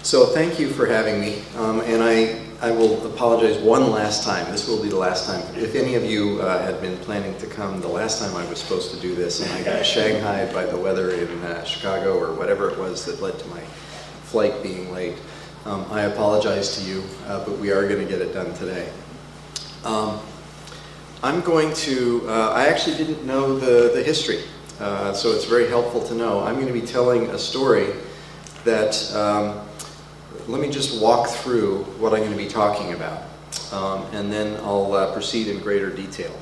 So thank you for having me, and I will apologize one last time. This will be the last time. If any of you had been planning to come the last time I was supposed to do this, and I got shanghaied by the weather in Chicago or whatever it was that led to my flight being late, I apologize to you, but we are going to get it done today. I'm going to, I actually didn't know the history, so it's very helpful to know. I'm going to be telling a story that, let me just walk through what I'm going to be talking about, and then I'll proceed in greater detail.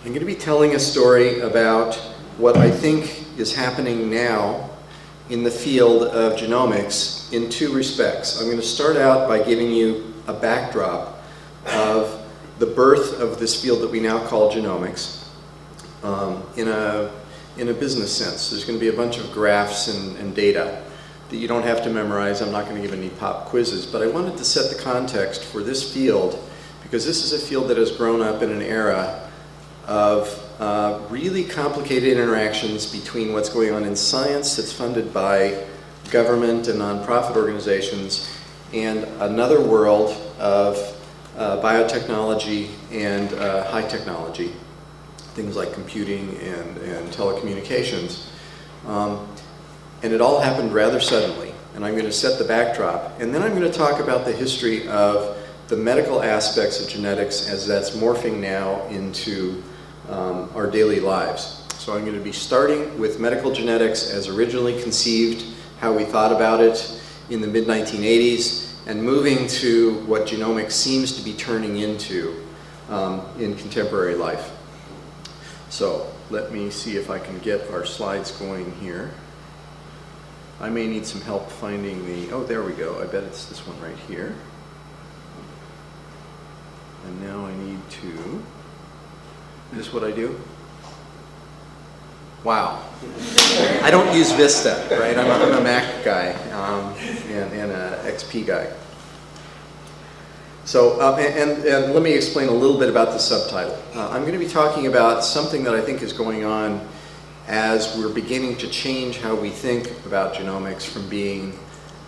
I'm going to be telling a story about what I think is happening now in the field of genomics in two respects. I'm going to start out by giving you a backdrop of the birth of this field that we now call genomics in a business sense. There's going to be a bunch of graphs and data that you don't have to memorize. I'm not going to give any pop quizzes, but I wanted to set the context for this field because this is a field that has grown up in an era of really complicated interactions between what's going on in science that's funded by government and nonprofit organizations and another world of biotechnology and high technology, things like computing and telecommunications. And it all happened rather suddenly, and I'm going to set the backdrop, and then I'm going to talk about the history of the medical aspects of genetics as that's morphing now into our daily lives. So I'm going to be starting with medical genetics as originally conceived, how we thought about it in the mid-1980s, and moving to what genomics seems to be turning into in contemporary life. So let me see if I can get our slides going here. I may need some help finding the, oh, there we go. I bet it's this one right here. And now I need to, is this what I do? Wow. I don't use Vista, right? I'm a Mac guy and an XP guy. So, and let me explain a little bit about the subtitle. I'm going to be talking about something that I think is going on as we're beginning to change how we think about genomics from being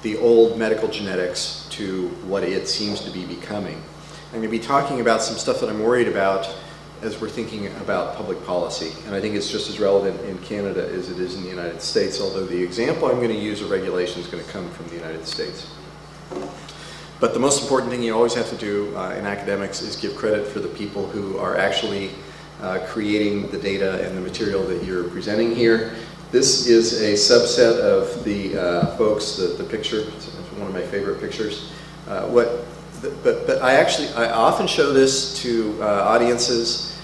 the old medical genetics to what it seems to be becoming. I'm going to be talking about some stuff that I'm worried about as we're thinking about public policy, and I think it's just as relevant in Canada as it is in the United States, although the example I'm going to use of regulation is going to come from the United States. But the most important thing you always have to do in academics is give credit for the people who are actually creating the data and the material that you're presenting here. This is a subset of the folks, the picture, it's one of my favorite pictures. But I often show this to audiences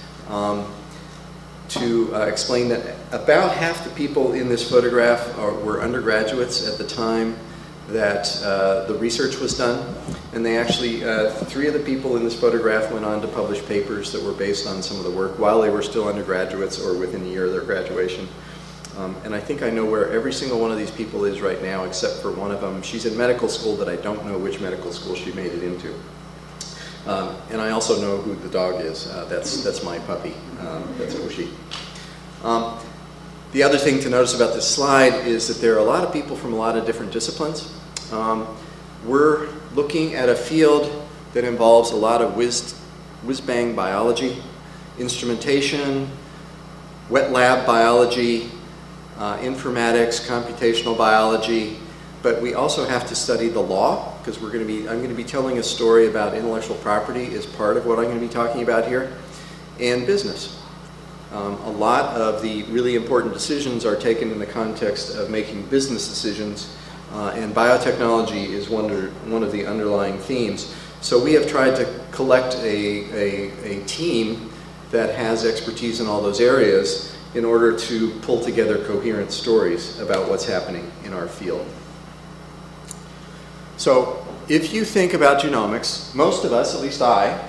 to explain that about half the people in this photograph were undergraduates at the time that the research was done, and they actually, 3 of the people in this photograph went on to publish papers that were based on some of the work while they were still undergraduates or within a year of their graduation. And I think I know where every single one of these people is right now, except for one of them. She's in medical school, but I don't know which medical school she made it into. And I also know who the dog is. That's my puppy. That's Ushi. The other thing to notice about this slide is that there are a lot of people from a lot of different disciplines. We're looking at a field that involves a lot of whiz-bang biology, instrumentation, wet lab biology, informatics, computational biology, but we also have to study the law, because I'm going to be telling a story about intellectual property as part of what I'm going to be talking about here, and business. A lot of the really important decisions are taken in the context of making business decisions, and biotechnology is one of the underlying themes. So we have tried to collect a team that has expertise in all those areas in order to pull together coherent stories about what's happening in our field. So if you think about genomics, most of us, at least I,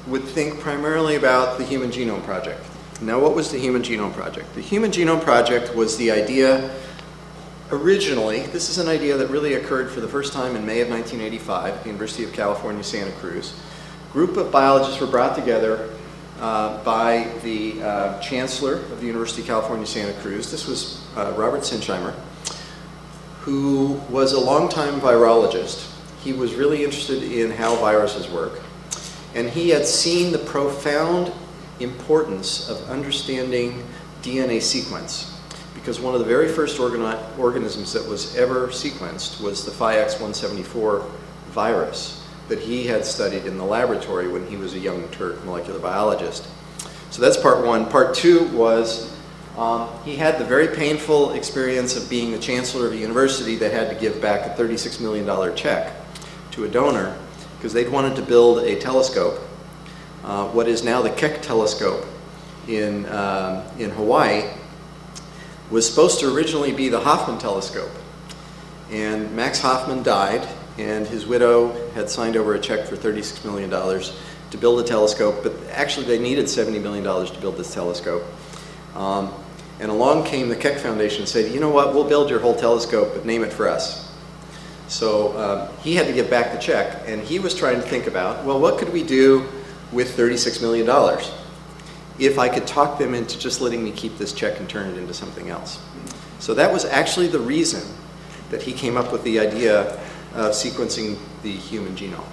would think primarily about the Human Genome Project. Now, what was the Human Genome Project? The Human Genome Project was the idea, originally, this is an idea that really occurred for the first time in May of 1985 at the University of California, Santa Cruz. A group of biologists were brought together by the Chancellor of the University of California, Santa Cruz. This was Robert Sinsheimer, who was a longtime virologist. He was really interested in how viruses work. And he had seen the profound importance of understanding DNA sequence, because one of the very first organisms that was ever sequenced was the FIX174 virus that he had studied in the laboratory when he was a young Turk molecular biologist. So that's part one. Part two was he had the very painful experience of being the chancellor of a university that had to give back a $36 million check to a donor because they'd wanted to build a telescope, what is now the Keck telescope in Hawaii, was supposed to originally be the Hoffman telescope. And Max Hoffman died, and his widow had signed over a check for $36 million to build a telescope, but actually they needed $70 million to build this telescope. And along came the Keck Foundation and said, you know what, we'll build your whole telescope, but name it for us. So he had to give back the check, and he was trying to think about, well, what could we do with $36 million if I could talk them into just letting me keep this check and turn it into something else. So that was actually the reason that he came up with the idea of sequencing the human genome.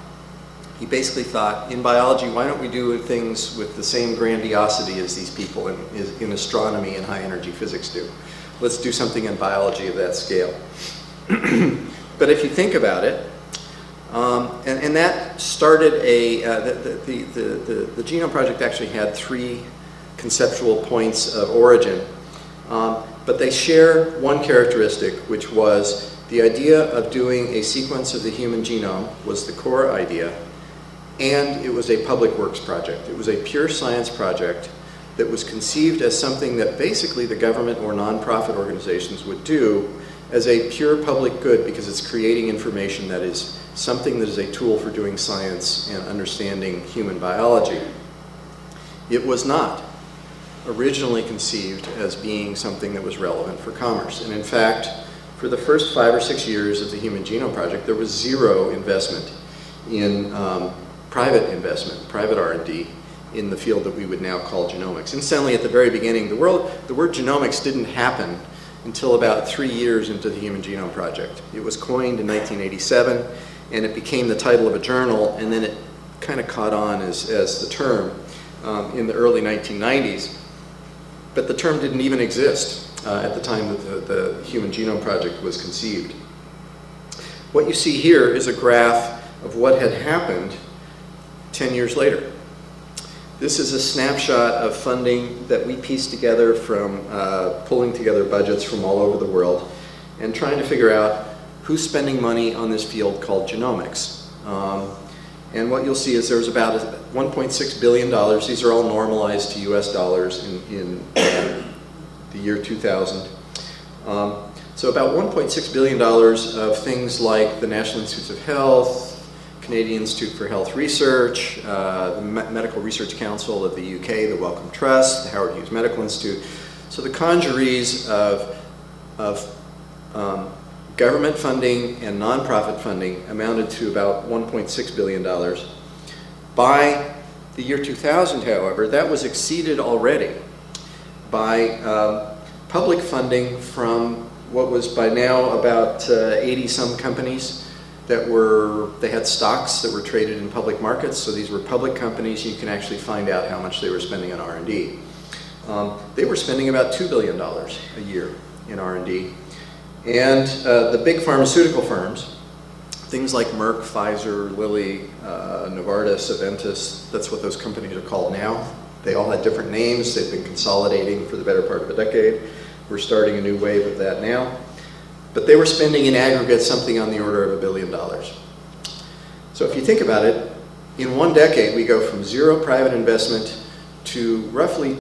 He basically thought, in biology, why don't we do things with the same grandiosity as these people in astronomy and high energy physics do? Let's do something in biology of that scale. But if you think about it, and that started the Genome Project actually had three conceptual points of origin, but they share one characteristic, which was the idea of doing a sequence of the human genome was the core idea, and it was a public works project. It was a pure science project that was conceived as something that basically the government or nonprofit organizations would do as a pure public good, because it's creating information that is something that is a tool for doing science and understanding human biology. It was not originally conceived as being something that was relevant for commerce. And in fact, for the first 5 or 6 years of the Human Genome Project, there was zero investment in private R&D in the field that we would now call genomics. Incidentally, at the very beginning, the word genomics didn't happen until about 3 years into the Human Genome Project. It was coined in 1987, and it became the title of a journal, and then it kind of caught on as the term in the early 1990s. But the term didn't even exist at the time that the Human Genome Project was conceived. What you see here is a graph of what had happened 10 years later. This is a snapshot of funding that we pieced together from pulling together budgets from all over the world and trying to figure out who's spending money on this field called genomics. And what you'll see is there's about $1.6 billion. These are all normalized to US dollars in the year 2000. So about $1.6 billion of things like the National Institutes of Health, Canadian Institute for Health Research, the Medical Research Council of the UK, the Wellcome Trust, the Howard Hughes Medical Institute. So the congeries of government funding and nonprofit funding amounted to about $1.6 billion. By the year 2000, however, that was exceeded already by public funding from what was by now about 80-some companies they had stocks that were traded in public markets, so these were public companies. You can actually find out how much they were spending on R&D. They were spending about $2 billion a year in R&D. And the big pharmaceutical firms, things like Merck, Pfizer, Lilly, Novartis, Aventis, that's what those companies are called now. They all had different names. They've been consolidating for the better part of a decade. We're starting a new wave of that now. But they were spending in aggregate something on the order of $1 billion. So if you think about it, in one decade we go from zero private investment to roughly